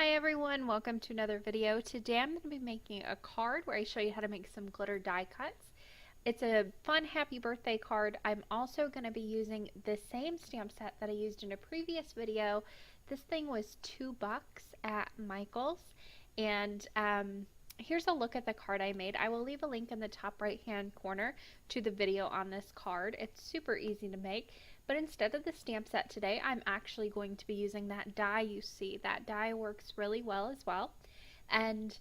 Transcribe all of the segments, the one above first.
Hi everyone, welcome to another video. Today I'm going to be making a card where I show you how to make some glitter die cuts. It's a fun happy birthday card. I'm also going to be using the same stamp set that I used in a previous video. This thing was $2 at Michael's, and here's a look at the card I made. I will leave a link in the top right hand corner to the video on this card. It's super easy to make. But instead of the stamp set today, I'm actually going to be using that die you see. That die works really well as well. And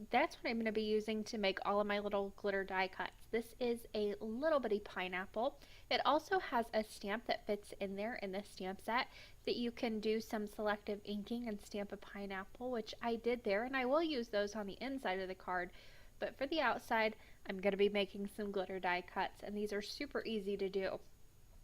that's what I'm going to be using to make all of my little glitter die cuts. This is a little bitty pineapple. It also has a stamp that fits in there in the stamp set that you can do some selective inking and stamp a pineapple, which I did there, and I will use those on the inside of the card. But for the outside, I'm going to be making some glitter die cuts, and these are super easy to do.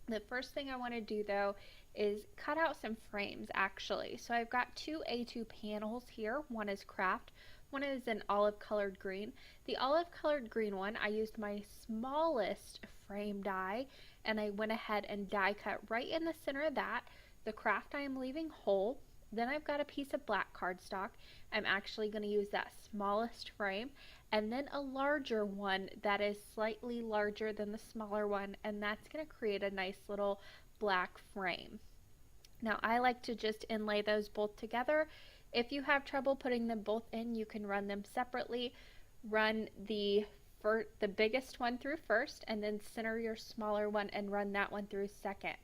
The first thing I want to do though is cut out some frames actually. So I've got two A2 panels here. One is craft, one is an olive colored green. The olive colored green one, I used my smallest frame die and I went ahead and die cut right in the center of that. The craft I am leaving whole. Then I've got a piece of black cardstock. I'm actually going to use that smallest frame, and then a larger one that is slightly larger than the smaller one, and that's going to create a nice little black frame. Now I like to just inlay those both together. If you have trouble putting them both in, you can run them separately. Run the biggest one through first, and then center your smaller one and run that one through second.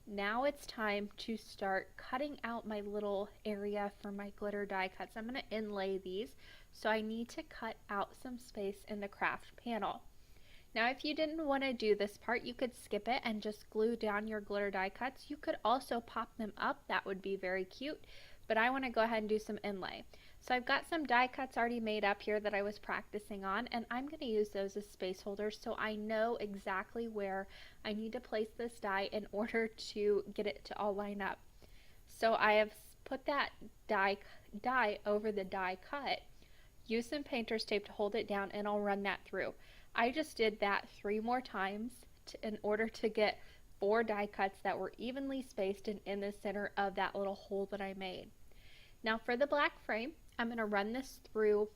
Now it's time to start cutting out my little area for my glitter die cuts. I'm going to inlay these, so I need to cut out some space in the craft panel. Now if you didn't want to do this part, you could skip it and just glue down your glitter die cuts. You could also pop them up, that would be very cute, but I want to go ahead and do some inlay. So I've got some die cuts already made up here that I was practicing on, and I'm going to use those as space holders so I know exactly where I need to place this die in order to get it to all line up. So I have put that die over the die cut, use some painter's tape to hold it down, and I'll run that through. I just did that 3 more times in order to get 4 die cuts that were evenly spaced and in the center of that little hole that I made. Now for the black frame, I'm going to run this through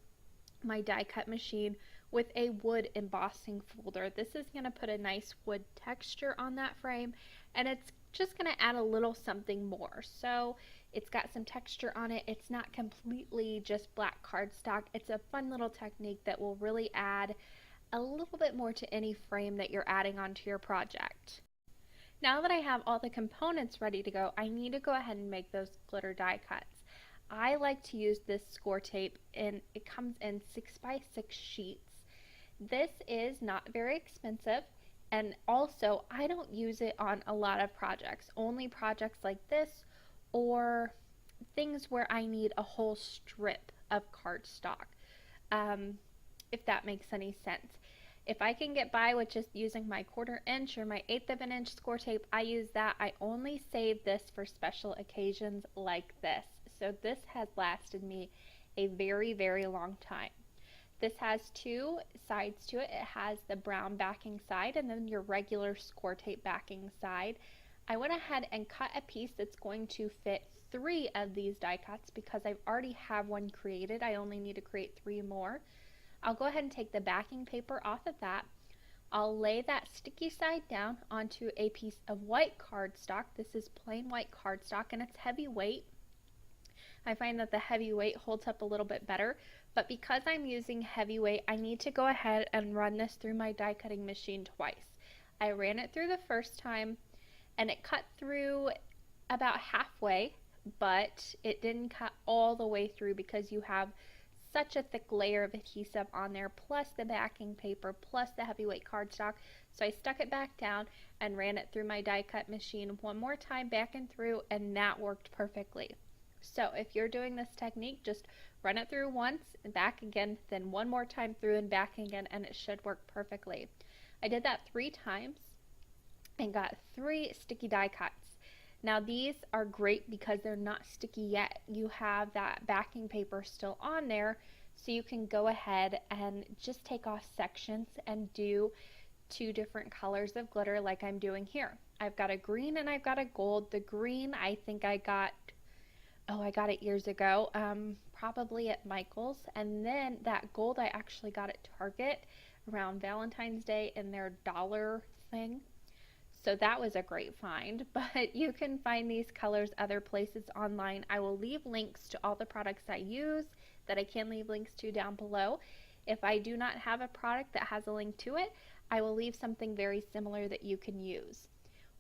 my die cut machine with a wood embossing folder. This is going to put a nice wood texture on that frame, and it's just going to add a little something more. So it's got some texture on it. It's not completely just black cardstock. It's a fun little technique that will really add a little bit more to any frame that you're adding onto your project. Now that I have all the components ready to go, I need to go ahead and make those glitter die cuts. I like to use this score tape, and it comes in 6x6 sheets. This is not very expensive, and also I don't use it on a lot of projects, only projects like this or things where I need a whole strip of cardstock, if that makes any sense. If I can get by with just using my 1/4 inch or my 1/8 of an inch score tape, I use that. I only save this for special occasions like this. So this has lasted me a very, very long time. This has 2 sides to it. It has the brown backing side and then your regular score tape backing side. I went ahead and cut a piece that's going to fit 3 of these die cuts because I already have one created. I only need to create 3 more. I'll go ahead and take the backing paper off of that. I'll lay that sticky side down onto a piece of white cardstock. This is plain white cardstock and it's heavy weight. I find that the heavy weight holds up a little bit better, but because I'm using heavy weight, I need to go ahead and run this through my die cutting machine twice. I ran it through the first time and it cut through about halfway, but it didn't cut all the way through because you have such a thick layer of adhesive on there, plus the backing paper, plus the heavyweight cardstock. So I stuck it back down and ran it through my die cut machine one more time back and through, and that worked perfectly. So if you're doing this technique, just run it through once and back again, then one more time through and back again, and it should work perfectly. I did that 3 times and got 3 sticky die cuts. Now these are great because they're not sticky yet. You have that backing paper still on there, so you can go ahead and just take off sections and do 2 different colors of glitter like I'm doing here. I've got a green and I've got a gold. The green I think I got Oh, I got it years ago, probably at Michael's. And then that gold I actually got at Target around Valentine's Day in their dollar thing. So that was a great find. But you can find these colors other places online. I will leave links to all the products I use that I can leave links to down below. If I do not have a product that has a link to it, I will leave something very similar that you can use.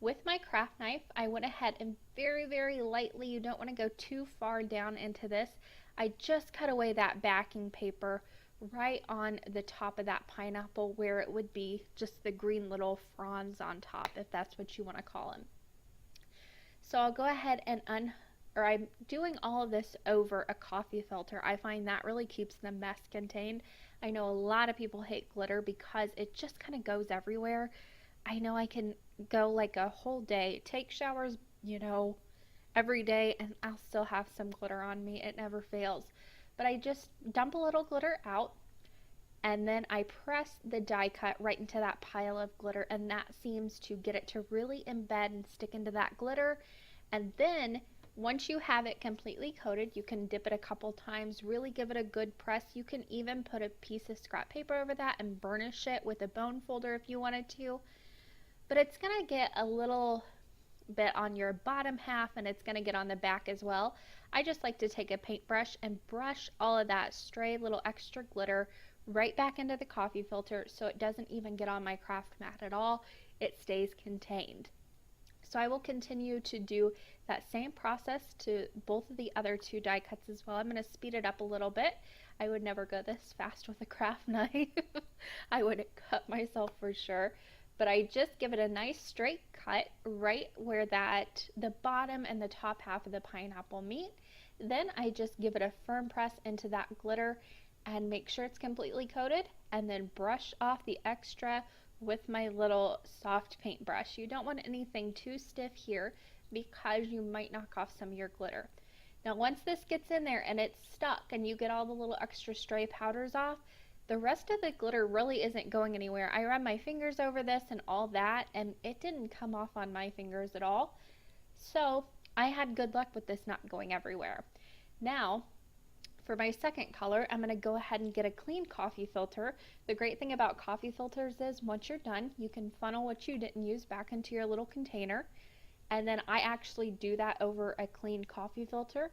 With my craft knife, I went ahead and very, very lightly, you don't want to go too far down into this, I just cut away that backing paper right on the top of that pineapple where it would be just the green little fronds on top, if that's what you want to call them. So I'll go ahead and I'm doing all of this over a coffee filter. I find that really keeps the mess contained. I know a lot of people hate glitter because it just kind of goes everywhere. I know I can go like a whole day, take showers, every day, and I'll still have some glitter on me. It never fails. But I just dump a little glitter out, and then I press the die cut right into that pile of glitter, and that seems to get it to really embed and stick into that glitter. And then once you have it completely coated, you can dip it a couple times, really give it a good press. You can even put a piece of scrap paper over that and burnish it with a bone folder if you wanted to. But it's going to get a little bit on your bottom half, and it's going to get on the back as well. I just like to take a paintbrush and brush all of that stray little extra glitter right back into the coffee filter so it doesn't even get on my craft mat at all. It stays contained. So I will continue to do that same process to both of the other two die cuts as well. I'm going to speed it up a little bit. I would never go this fast with a craft knife. I would cut myself for sure. But I just give it a nice straight cut right where the bottom and the top half of the pineapple meet. Then I just give it a firm press into that glitter and make sure it's completely coated, and then brush off the extra with my little soft paintbrush. You don't want anything too stiff here because you might knock off some of your glitter. Now once this gets in there and it's stuck and you get all the little extra stray powders off, the rest of the glitter really isn't going anywhere. I ran my fingers over this and all that, and it didn't come off on my fingers at all. So I had good luck with this not going everywhere. Now, for my second color, I'm going to go ahead and get a clean coffee filter. The great thing about coffee filters is once you're done, you can funnel what you didn't use back into your little container. And then I actually do that over a clean coffee filter.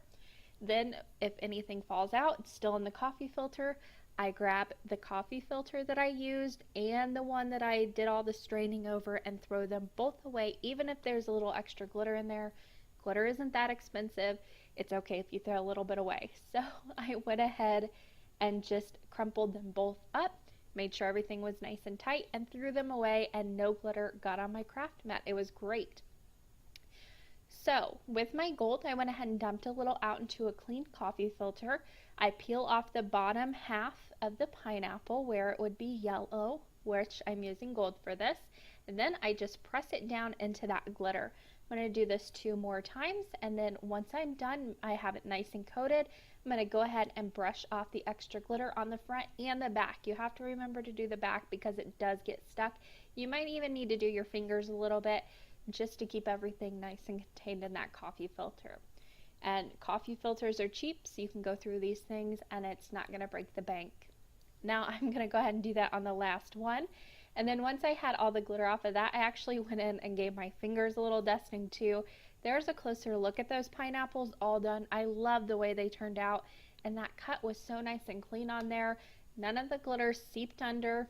Then if anything falls out, it's still in the coffee filter. I grab the coffee filter that I used and the one that I did all the straining over and throw them both away, even if there's a little extra glitter in there. Glitter isn't that expensive. It's okay if you throw a little bit away. So I went ahead and just crumpled them both up, made sure everything was nice and tight, and threw them away, and no glitter got on my craft mat. It was great. So with my gold, I went ahead and dumped a little out into a clean coffee filter. I peel off the bottom half of the pineapple where it would be yellow, which I'm using gold for this. And then I just press it down into that glitter. I'm going to do this 2 more times, and then once I'm done, I have it nice and coated. I'm going to go ahead and brush off the extra glitter on the front and the back. You have to remember to do the back because it does get stuck. You might even need to do your fingers a little bit just to keep everything nice and contained in that coffee filter. And coffee filters are cheap, so you can go through these things and it's not going to break the bank. Now I'm going to go ahead and do that on the last one. And then once I had all the glitter off of that, I actually went in and gave my fingers a little dusting too. There's a closer look at those pineapples all done. I love the way they turned out, and that cut was so nice and clean on there. None of the glitter seeped under.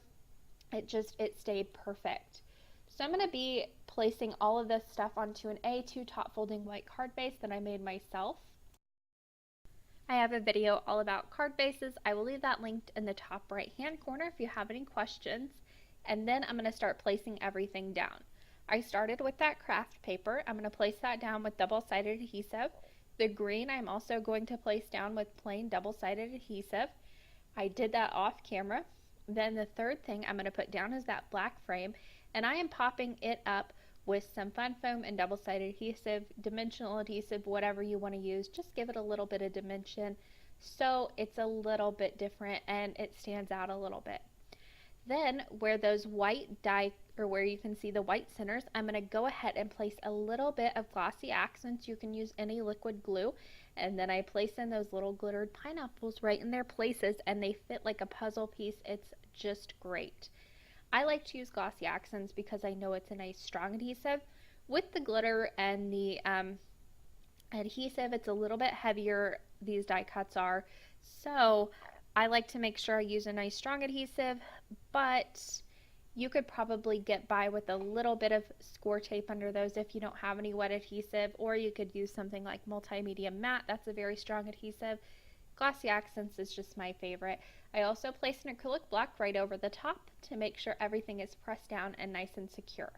It stayed perfect. So I'm going to be placing all of this stuff onto an A2 top folding white card base that I made myself. I have a video all about card bases. I will leave that linked in the top right hand corner if you have any questions. And then I'm going to start placing everything down. I started with that craft paper. I'm going to place that down with double-sided adhesive. The green I'm also going to place down with plain double-sided adhesive. I did that off camera. Then the third thing I'm going to put down is that black frame, and I am popping it up with some fun foam and double-sided adhesive, dimensional adhesive, whatever you want to use. Just give it a little bit of dimension so it's a little bit different and it stands out a little bit. Then where those white die, or where you can see the white centers, I'm going to go ahead and place a little bit of glossy accents. You can use any liquid glue. And then I place in those little glittered pineapples right in their places, and they fit like a puzzle piece. It's just great. I like to use glossy accents because I know it's a nice strong adhesive. With the glitter and the adhesive, it's a little bit heavier, these die cuts are, so I like to make sure I use a nice strong adhesive, but you could probably get by with a little bit of score tape under those if you don't have any wet adhesive, or you could use something like multimedia matte. That's a very strong adhesive. Glossy accents is just my favorite. I also place an acrylic block right over the top to make sure everything is pressed down and nice and secure.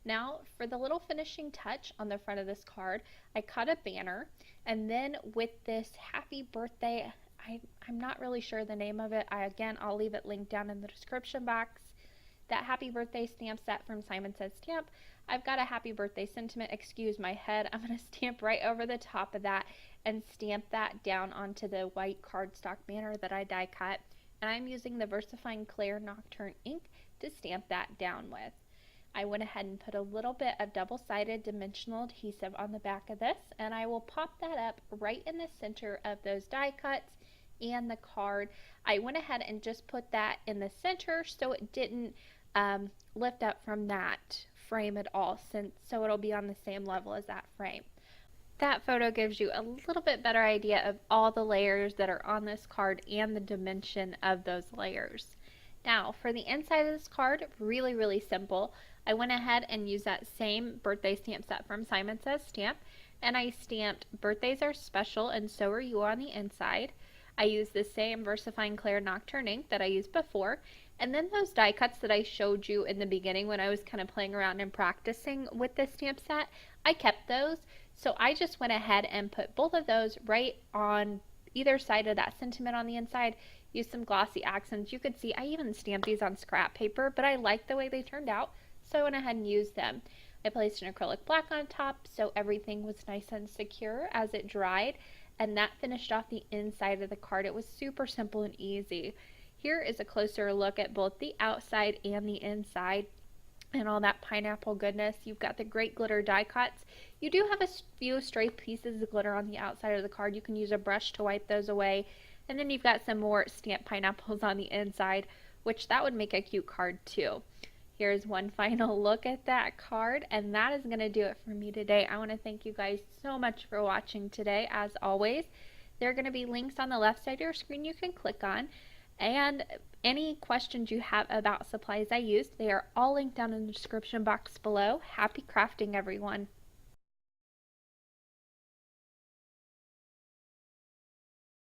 Now for the little finishing touch on the front of this card, I cut a banner, and then with this happy birthday, I'm not really sure the name of it. I'll leave it linked down in the description box. That happy birthday stamp set from Simon Says Stamp. I've got a happy birthday sentiment, excuse my head. I'm going to stamp right over the top of that and stamp that down onto the white cardstock banner that I die cut. And I'm using the VersaFine Clear Nocturne ink to stamp that down with. I went ahead and put a little bit of double-sided dimensional adhesive on the back of this, and I will pop that up right in the center of those die cuts and the card. I went ahead and just put that in the center so it didn't lift up from that frame at all, so it'll be on the same level as that frame. That photo gives you a little bit better idea of all the layers that are on this card and the dimension of those layers. Now for the inside of this card, really simple. I went ahead and used that same birthday stamp set from Simon Says Stamp, and I stamped "Birthdays are special and so are you" on the inside. I used the same VersaFine Clear Nocturne ink that I used before, and then those die cuts that I showed you in the beginning when I was kind of playing around and practicing with this stamp set, I kept those. So I just went ahead and put both of those right on either side of that sentiment on the inside. Use some glossy accents. You could see I even stamped these on scrap paper, but I liked the way they turned out, so I went ahead and used them. I placed an acrylic black on top so everything was nice and secure as it dried, and that finished off the inside of the card. It was super simple and easy. Here is a closer look at both the outside and the inside and all that pineapple goodness. You've got the great glitter die cuts. You do have a few stray pieces of glitter on the outside of the card. You can use a brush to wipe those away. And then you've got some more stamped pineapples on the inside, which that would make a cute card too. Here's one final look at that card, and that is going to do it for me today. I want to thank you guys so much for watching today. As always, there are going to be links on the left side of your screen you can click on, and any questions you have about supplies I used, they are all linked down in the description box below. Happy crafting, everyone!